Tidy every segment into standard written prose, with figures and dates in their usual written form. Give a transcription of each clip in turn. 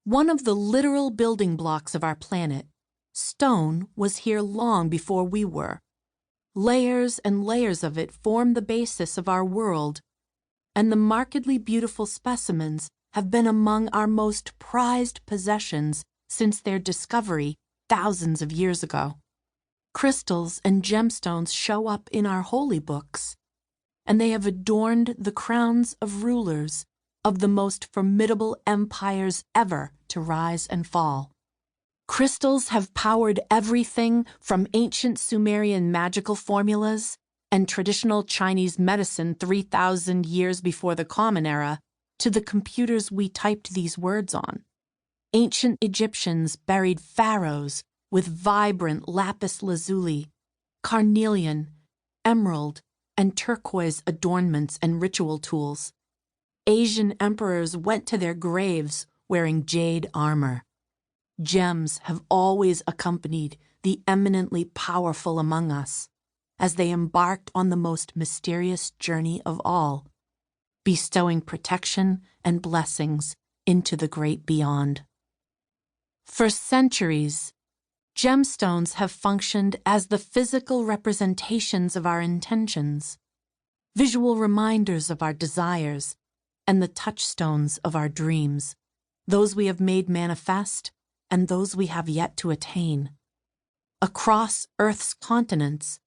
One of the literal building blocks of our planet, stone was here long before we were. Layers and layers of it form the basis of our world, and the markedly beautiful specimens have been among our most prized possessions since their discovery thousands of years ago. Crystals and gemstones show up in our holy books, and they have adorned the crowns of rulers of the most formidable empires ever to rise and fall. Crystals have powered everything from ancient Sumerian magical formulas and traditional Chinese medicine 3,000 years before the Common Era to the computers we typed these words on. Ancient Egyptians buried pharaohs with vibrant lapis lazuli, carnelian, emerald, and turquoise adornments and ritual tools. Asian emperors went to their graves wearing jade armor. Gems have always accompanied the eminently powerful among us as they embarked on the most mysterious journey of all, bestowing protection and blessings into the great beyond. For centuries, gemstones have functioned as the physical representations of our intentions, visual reminders of our desires, and the touchstones of our dreams, those we have made manifest and those we have yet to attain. Across Earth's continents,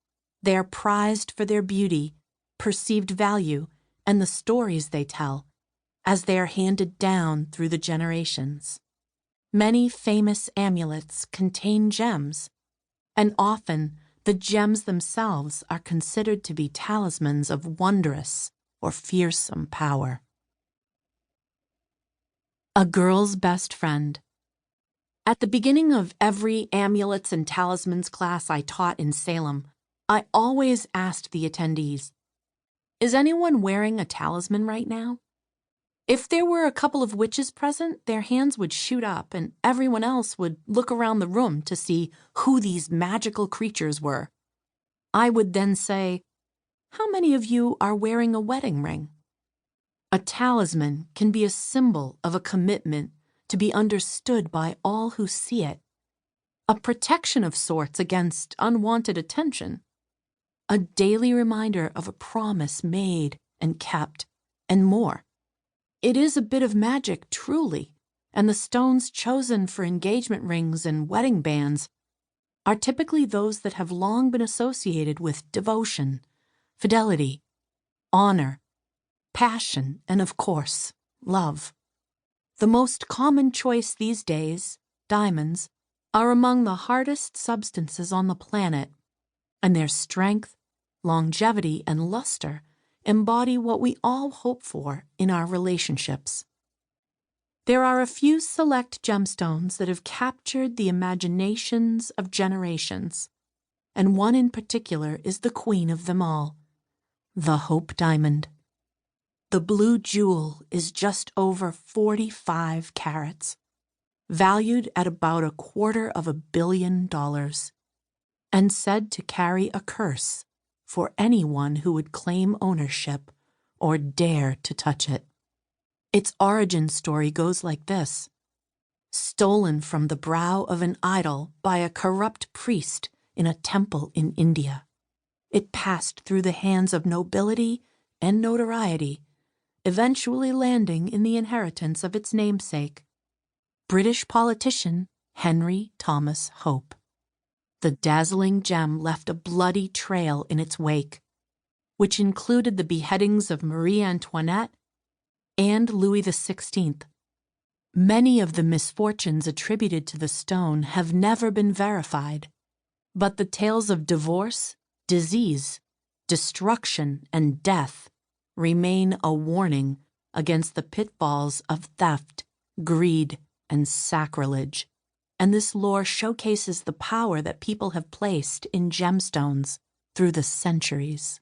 they are prized for their beauty, perceived value, and the stories they tell, as they are handed down through the generations. Many famous amulets contain gems, and often the gems themselves are considered to be talismans of wondrous or fearsome power. A girl's best friend. At the beginning of every amulets and talismans class I taught in Salem, I always asked the attendees, "Is anyone wearing a talisman right now?" If there were a couple of witches present, their hands would shoot up and everyone else would look around the room to see who these magical creatures were. I would then say, "How many of you are wearing a wedding ring?" A talisman can be a symbol of a commitment to be understood by all who see it, a protection of sorts against unwanted attention, a daily reminder of a promise made and kept, and more. It is a bit of magic, truly, and the stones chosen for engagement rings and wedding bands are typically those that have long been associated with devotion, fidelity, honor, passion, and of course, love. The most common choice these days, diamonds, are among the hardest substances on the planet, and their strength, longevity, and luster embody what we all hope for in our relationships. There are a few select gemstones that have captured the imaginations of generations, and one in particular is the queen of them all, the Hope Diamond. The blue jewel is just over 45 carats, valued at about $250 million, and said to carry a curse for anyone who would claim ownership or dare to touch it. Its origin story goes like this. Stolen from the brow of an idol by a corrupt priest in a temple in India, it passed through the hands of nobility and notoriety, eventually landing in the inheritance of its namesake, British politician Henry Thomas Hope. The dazzling gem left a bloody trail in its wake, which included the beheadings of Marie Antoinette and Louis XVI. Many of the misfortunes attributed to the stone have never been verified, but the tales of divorce, disease, destruction, and death remain a warning against the pitfalls of theft, greed, and sacrilege, and this lore showcases the power that people have placed in gemstones through the centuries.